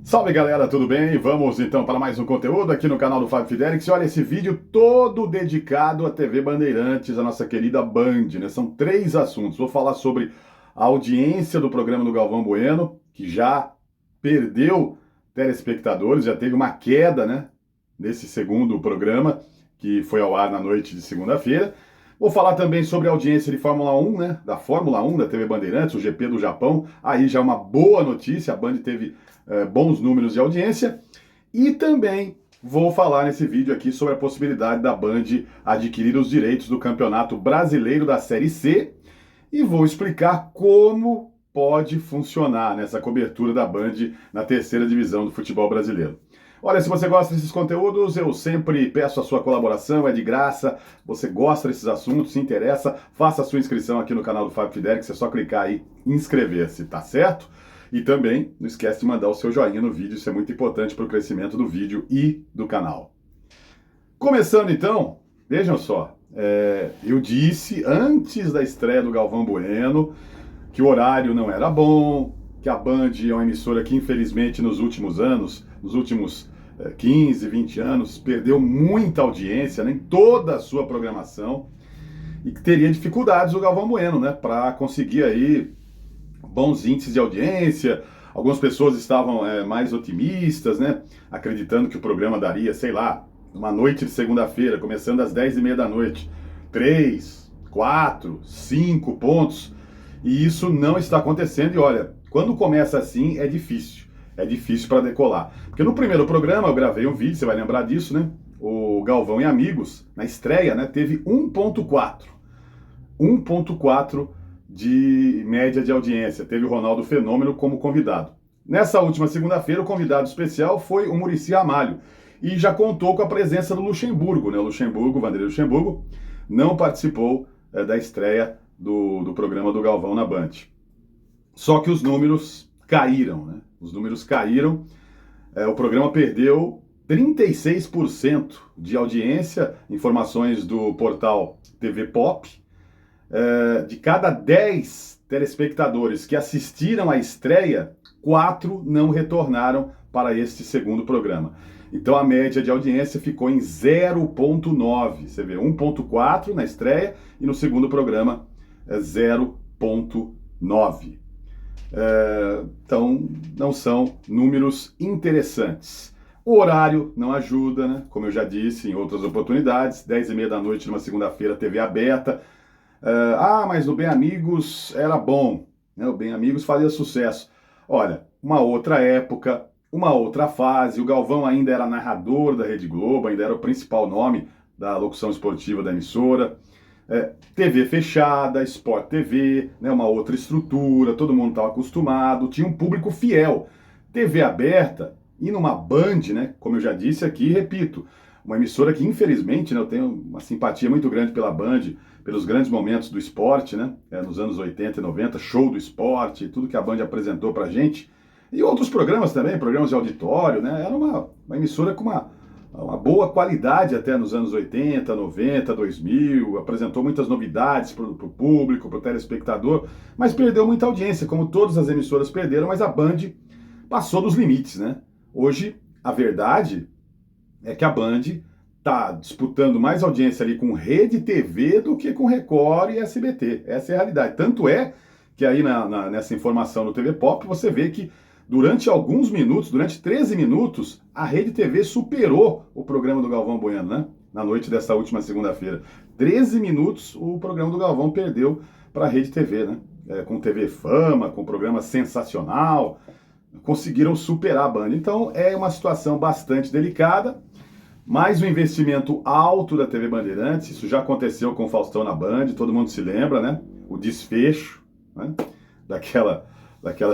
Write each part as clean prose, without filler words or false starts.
Salve galera, tudo bem? Vamos então para mais um conteúdo aqui no canal do Fábio Fidelix. E olha, esse vídeo todo dedicado à TV Bandeirantes, a nossa querida Band, né? São três assuntos. Vou falar sobre a audiência do programa do Galvão Bueno, que já perdeu telespectadores, já teve uma queda, né? Nesse segundo programa, que foi ao ar na noite de segunda-feira. Vou falar também sobre a audiência de Fórmula 1, né? Da Fórmula 1 da TV Bandeirantes, o GP do Japão. Aí já é uma boa notícia, a Band teve bons números de audiência. E também vou falar nesse vídeo aqui sobre a possibilidade da Band adquirir os direitos do Campeonato Brasileiro da Série C e vou explicar como pode funcionar nessa cobertura da Band na terceira divisão do futebol brasileiro. Olha, se você gosta desses conteúdos, eu sempre peço a sua colaboração, é de graça. Você gosta desses assuntos, se interessa, faça a sua inscrição aqui no canal do Fábio Fidelix, é só clicar aí e inscrever-se, tá certo? E também não esquece de mandar o seu joinha no vídeo, isso é muito importante para o crescimento do vídeo e do canal. Começando então, vejam só, eu disse antes da estreia do Galvão Bueno que o horário não era bom, que a Band é uma emissora que infelizmente nos últimos anos, nos últimos 15, 20 anos, perdeu muita audiência, né, em toda a sua programação, e que teria dificuldades o Galvão Bueno, né, para conseguir aí bons índices de audiência. Algumas pessoas estavam mais otimistas, né, acreditando que o programa daria, sei lá, uma noite de segunda-feira, começando às 10h30 da noite, 3, 4, 5 pontos, e isso não está acontecendo. E olha, quando começa assim é difícil para decolar. Porque no primeiro programa eu gravei um vídeo, você vai lembrar disso, né? O Galvão e Amigos, na estreia, né, teve 1.4 de média de audiência. Teve o Ronaldo Fenômeno como convidado. Nessa última segunda-feira, o convidado especial foi o Muricy Ramalho. E já contou com a presença do Luxemburgo, né? O Vanderlei Luxemburgo, não participou da estreia do programa do Galvão na Band. Só que os números caíram, né? Os números caíram. O programa perdeu 36% de audiência, informações do portal TV Pop. De cada 10 telespectadores que assistiram à estreia, 4 não retornaram para este segundo programa. Então a média de audiência ficou em 0.9. Você vê, 1.4 na estreia e no segundo programa 0.9. Então não são números interessantes. O horário não ajuda, né? Como eu já disse em outras oportunidades, 10h30 da noite numa segunda-feira, TV aberta. Mas no Bem Amigos era bom, né? O Bem Amigos fazia sucesso. Olha, uma outra época, uma outra fase, o Galvão ainda era narrador da Rede Globo, ainda era o principal nome da locução esportiva da emissora. TV fechada, Sport TV, né, uma outra estrutura, todo mundo estava acostumado, tinha um público fiel. TV aberta e numa Band, né, como eu já disse aqui, repito, uma emissora que infelizmente, né, eu tenho uma simpatia muito grande pela Band, pelos grandes momentos do esporte, né, nos anos 80 e 90, show do esporte, tudo que a Band apresentou pra gente, e outros programas também, programas de auditório, né, era uma emissora com uma boa qualidade até nos anos 80, 90, 2000, apresentou muitas novidades para o público, para o telespectador, mas perdeu muita audiência, como todas as emissoras perderam, mas a Band passou dos limites, né? Hoje, a verdade é que a Band está disputando mais audiência ali com Rede TV do que com Record e SBT. Essa é a realidade. Tanto é que aí nessa informação no TV Pop você vê que durante alguns minutos, durante 13 minutos, a Rede TV superou o programa do Galvão Bueno, né? Na noite dessa última segunda-feira. 13 minutos o programa do Galvão perdeu para a Rede TV, né? Com TV Fama, com programa sensacional, conseguiram superar a Band. Então é uma situação bastante delicada, mais um investimento alto da TV Bandeirantes, isso já aconteceu com o Faustão na Band, todo mundo se lembra, né? O desfecho, né? daquela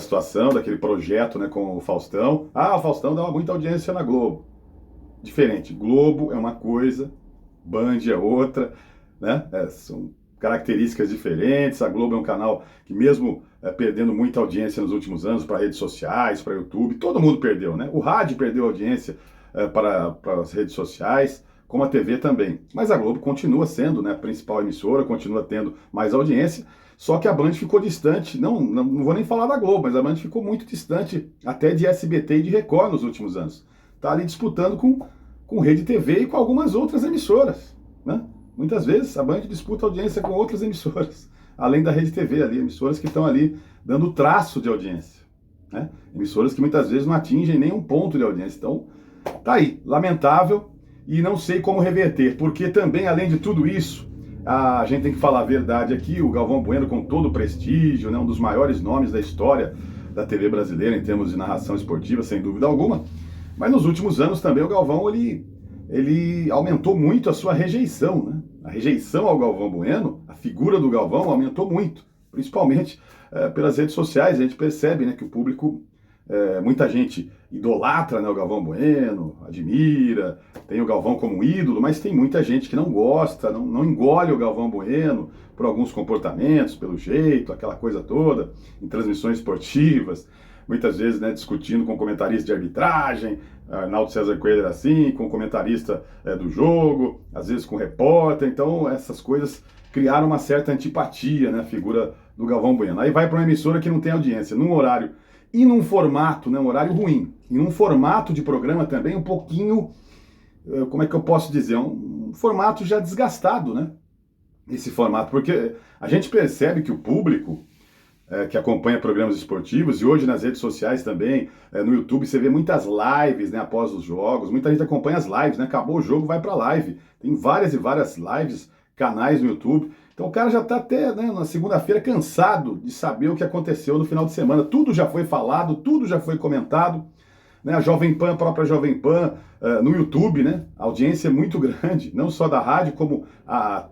situação, daquele projeto, né, com o Faustão. O Faustão dava muita audiência na Globo. Diferente, Globo é uma coisa, Band é outra, né? São características diferentes. A Globo é um canal que mesmo perdendo muita audiência nos últimos anos para redes sociais, para YouTube, todo mundo perdeu, né? O rádio perdeu audiência para as redes sociais, como a TV também. Mas a Globo continua sendo, né, a principal emissora, continua tendo mais audiência. Só que a Band ficou distante, não vou nem falar da Globo, mas a Band ficou muito distante até de SBT e de Record nos últimos anos. Está ali disputando com Rede TV e com algumas outras emissoras, né? Muitas vezes a Band disputa audiência com outras emissoras, além da Rede TV ali, emissoras que estão ali dando traço de audiência, né? Emissoras que muitas vezes não atingem nenhum ponto de audiência. Então, tá aí, lamentável, e não sei como reverter, porque também, além de tudo isso, a gente tem que falar a verdade aqui, o Galvão Bueno, com todo o prestígio, né, um dos maiores nomes da história da TV brasileira em termos de narração esportiva, sem dúvida alguma, mas nos últimos anos também o Galvão, ele aumentou muito a sua rejeição, né? A rejeição ao Galvão Bueno, a figura do Galvão aumentou muito, principalmente pelas redes sociais. A gente percebe, né, que o público, muita gente idolatra, né, o Galvão Bueno, admira, tem o Galvão como ídolo, mas tem muita gente que não gosta, não engole o Galvão Bueno por alguns comportamentos, pelo jeito, aquela coisa toda, em transmissões esportivas, muitas vezes, né, discutindo com comentarista de arbitragem, Arnaldo César Coelho era assim, com comentarista do jogo, às vezes com repórter. Então essas coisas criaram uma certa antipatia, né, a figura do Galvão Bueno. Aí vai para uma emissora que não tem audiência, num horário e num formato, né, um horário ruim, e num formato de programa também um pouquinho, como é que eu posso dizer, um formato já desgastado, né, esse formato, porque a gente percebe que o público que acompanha programas esportivos, e hoje nas redes sociais também, no YouTube, você vê muitas lives, né, após os jogos, muita gente acompanha as lives, né, acabou o jogo, vai pra live, tem várias e várias lives, canais no YouTube, então o cara já tá até, né, na segunda-feira cansado de saber o que aconteceu no final de semana, tudo já foi falado, tudo já foi comentado, né, a Jovem Pan, a própria Jovem Pan, no YouTube, né, a audiência é muito grande, não só da rádio, como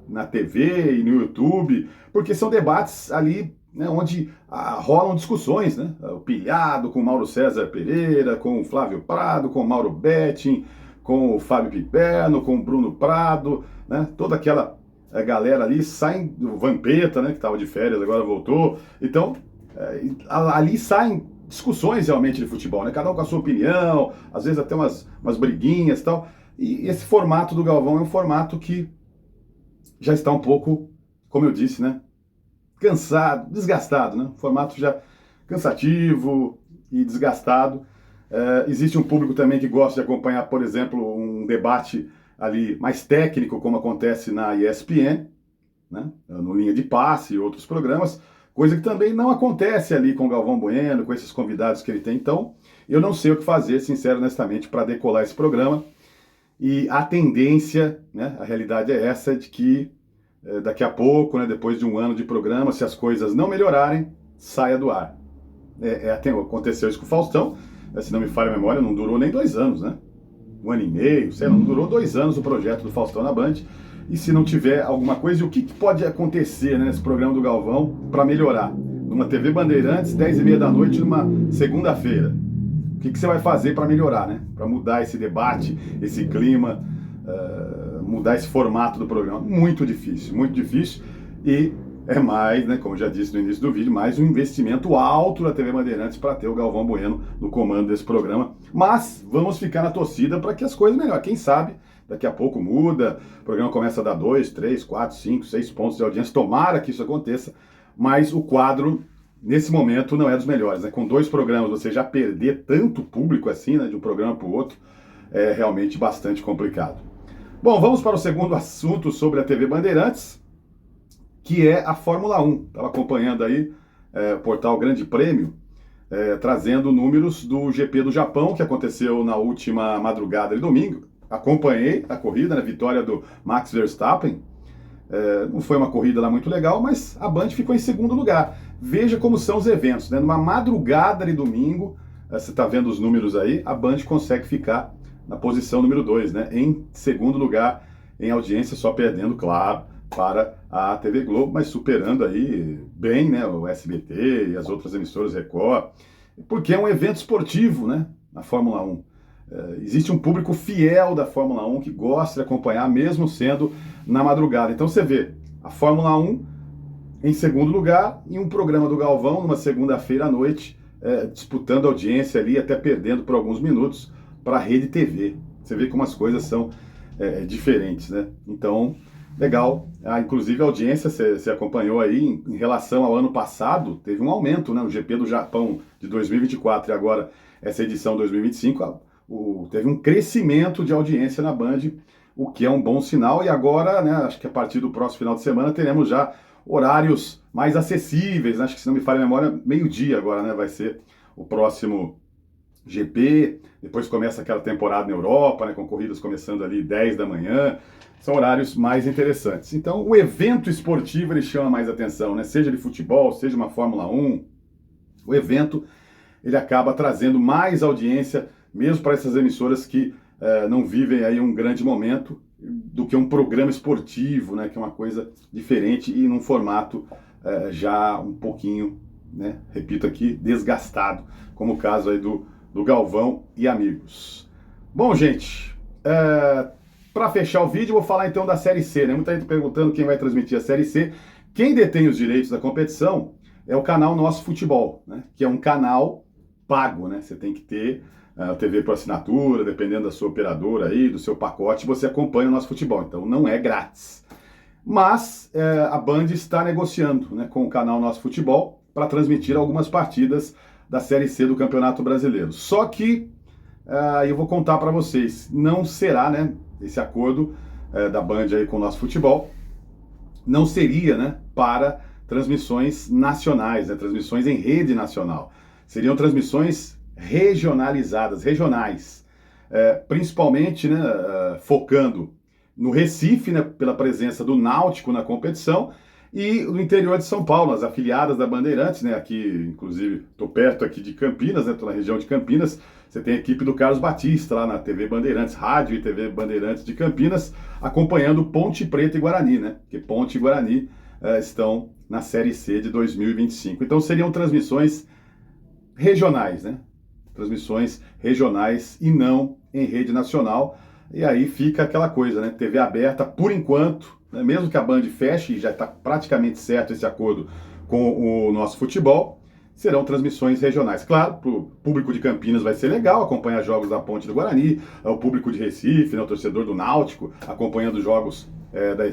na TV e no YouTube, porque são debates ali, né, onde rolam discussões, né? O Pilhado com o Mauro César Pereira, com o Flávio Prado, com o Mauro Betting, com o Fábio Piperno, com o Bruno Prado, né? Toda aquela galera ali saem, o Vampeta, né, que estava de férias, agora voltou. Então, ali saem discussões realmente de futebol, né? Cada um com a sua opinião, às vezes até umas briguinhas e tal. E esse formato do Galvão é um formato que já está um pouco, como eu disse, né, cansado, desgastado, né? Formato já cansativo e desgastado. Existe um público também que gosta de acompanhar, por exemplo, um debate ali mais técnico, como acontece na ESPN, né? No Linha de Passe e outros programas, coisa que também não acontece ali com o Galvão Bueno, com esses convidados que ele tem. Então, eu não sei o que fazer, sincero, honestamente, para decolar esse programa. E a tendência, né, a realidade é essa, de que daqui a pouco, né, depois de um ano de programa, se as coisas não melhorarem, saia do ar. Aconteceu isso com o Faustão, se não me falha a memória, não durou nem 2 anos, né? 1 ano e meio, sei lá, não durou 2 anos o projeto do Faustão na Band. E se não tiver alguma coisa, e o que pode acontecer, né, nesse programa do Galvão para melhorar? Numa TV Bandeirantes, 10h30 da noite, numa segunda-feira. O que você vai fazer para melhorar, né? Para mudar esse debate, esse clima, mudar esse formato do programa. Muito difícil, e é mais, né, como eu já disse no início do vídeo, mais um investimento alto da TV Bandeirantes para ter o Galvão Bueno no comando desse programa. Mas vamos ficar na torcida para que as coisas melhorem. Quem sabe daqui a pouco muda, o programa começa a dar 2, 3, 4, 5, 6 pontos de audiência, tomara que isso aconteça, mas o quadro nesse momento não é dos melhores, né? Com 2 programas você já perder tanto público assim, né, de um programa para o outro, é realmente bastante complicado. Bom, vamos para o segundo assunto sobre a TV Bandeirantes, que é a Fórmula 1. Estava acompanhando aí o portal Grande Prêmio, trazendo números do GP do Japão, que aconteceu na última madrugada de domingo. Acompanhei a corrida, né, vitória do Max Verstappen. Não foi uma corrida lá muito legal, mas a Band ficou em segundo lugar. Veja como são os eventos, né? Numa madrugada de domingo, você está vendo os números aí, a Band consegue ficar na posição número 2, né? Em segundo lugar em audiência, só perdendo, claro, para a TV Globo, mas superando aí bem, né, o SBT e as outras emissoras Record, porque é um evento esportivo, né, na Fórmula 1. Existe um público fiel da Fórmula 1 que gosta de acompanhar, mesmo sendo na madrugada. Então você vê a Fórmula 1 em segundo lugar e um programa do Galvão numa segunda-feira à noite, disputando audiência ali, até perdendo por alguns minutos para a Rede TV. Você vê como as coisas são diferentes, né? Então, Legal. Ah, inclusive a audiência, você acompanhou aí, em relação ao ano passado, teve um aumento, né? O GP do Japão de 2024 e agora essa edição 2025, teve um crescimento de audiência na Band, o que é um bom sinal. E agora, né, acho que a partir do próximo final de semana, teremos já horários mais acessíveis, né? Acho que, se não me falha a memória, meio-dia agora, né? Vai ser o próximo GP, depois começa aquela temporada na Europa, né, com corridas começando ali 10 da manhã, são horários mais interessantes. Então, o evento esportivo ele chama mais atenção, né? Seja de futebol, seja uma Fórmula 1, o evento ele acaba trazendo mais audiência, mesmo para essas emissoras que não vivem aí um grande momento, do que um programa esportivo, né, que é uma coisa diferente e num formato já um pouquinho, né, repito aqui, desgastado, como o caso aí do Galvão e Amigos. Bom, gente, para fechar o vídeo, eu vou falar então da Série C, né? Muita gente perguntando quem vai transmitir a Série C. Quem detém os direitos da competição é o canal Nosso Futebol, né? Que é um canal pago, né? Você tem que ter a TV por assinatura, dependendo da sua operadora aí, do seu pacote, você acompanha o Nosso Futebol. Então não é grátis. Mas a Band está negociando, né, com o canal Nosso Futebol para transmitir algumas partidas da Série C do Campeonato Brasileiro. Só que eu vou contar para vocês, não será, né, esse acordo da Band aí com o Nosso Futebol, não seria, né, para transmissões nacionais, né, transmissões em rede nacional. Seriam transmissões regionalizadas, regionais, principalmente, né, focando no Recife, né, pela presença do Náutico na competição, e no interior de São Paulo, as afiliadas da Bandeirantes, né, aqui, inclusive, estou perto aqui de Campinas, né, estou na região de Campinas, você tem a equipe do Carlos Batista lá na TV Bandeirantes, Rádio e TV Bandeirantes de Campinas, acompanhando Ponte Preta e Guarani, né, porque Ponte e Guarani estão na Série C de 2025. Então seriam transmissões regionais, né, transmissões regionais e não em rede nacional. E aí fica aquela coisa, né? TV aberta, por enquanto, né? Mesmo que a Band feche, e já está praticamente certo esse acordo com o Nosso Futebol, serão transmissões regionais. Claro, para o público de Campinas vai ser legal acompanhar jogos da Ponte do Guarani, o público de Recife, né, o torcedor do Náutico, acompanhando jogos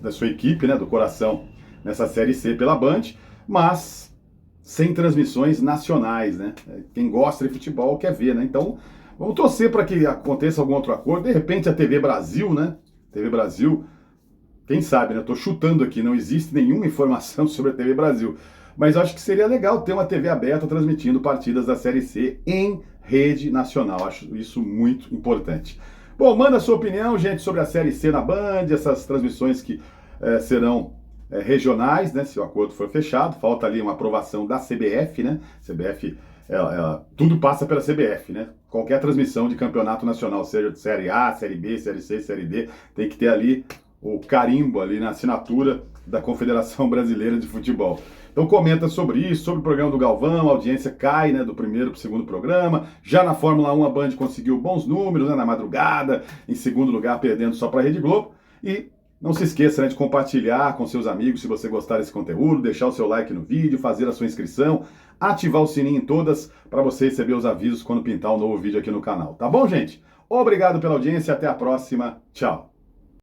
da sua equipe, né, do coração, nessa Série C pela Band, mas sem transmissões nacionais, né? Quem gosta de futebol quer ver, né? Então, vamos torcer para que aconteça algum outro acordo. De repente a TV Brasil, né? TV Brasil, quem sabe, né? Estou chutando aqui, não existe nenhuma informação sobre a TV Brasil. Mas eu acho que seria legal ter uma TV aberta transmitindo partidas da Série C em rede nacional. Acho isso muito importante. Bom, manda a sua opinião, gente, sobre a Série C na Band, essas transmissões que serão regionais, né? Se o acordo for fechado. Falta ali uma aprovação da CBF, né? CBF... tudo passa pela CBF, né? Qualquer transmissão de campeonato nacional, seja de Série A, Série B, Série C, Série D, tem que ter ali o carimbo ali na assinatura da Confederação Brasileira de Futebol. Então comenta sobre isso, sobre o programa do Galvão, a audiência cai, né, do primeiro para o segundo programa. Já na Fórmula 1 a Band conseguiu bons números, né, na madrugada, em segundo lugar perdendo só para a Rede Globo. E não se esqueça, né, de compartilhar com seus amigos se você gostar desse conteúdo, deixar o seu like no vídeo, fazer a sua inscrição, ativar o sininho em todas para você receber os avisos quando pintar um novo vídeo aqui no canal. Tá bom, gente? Obrigado pela audiência e até a próxima. Tchau!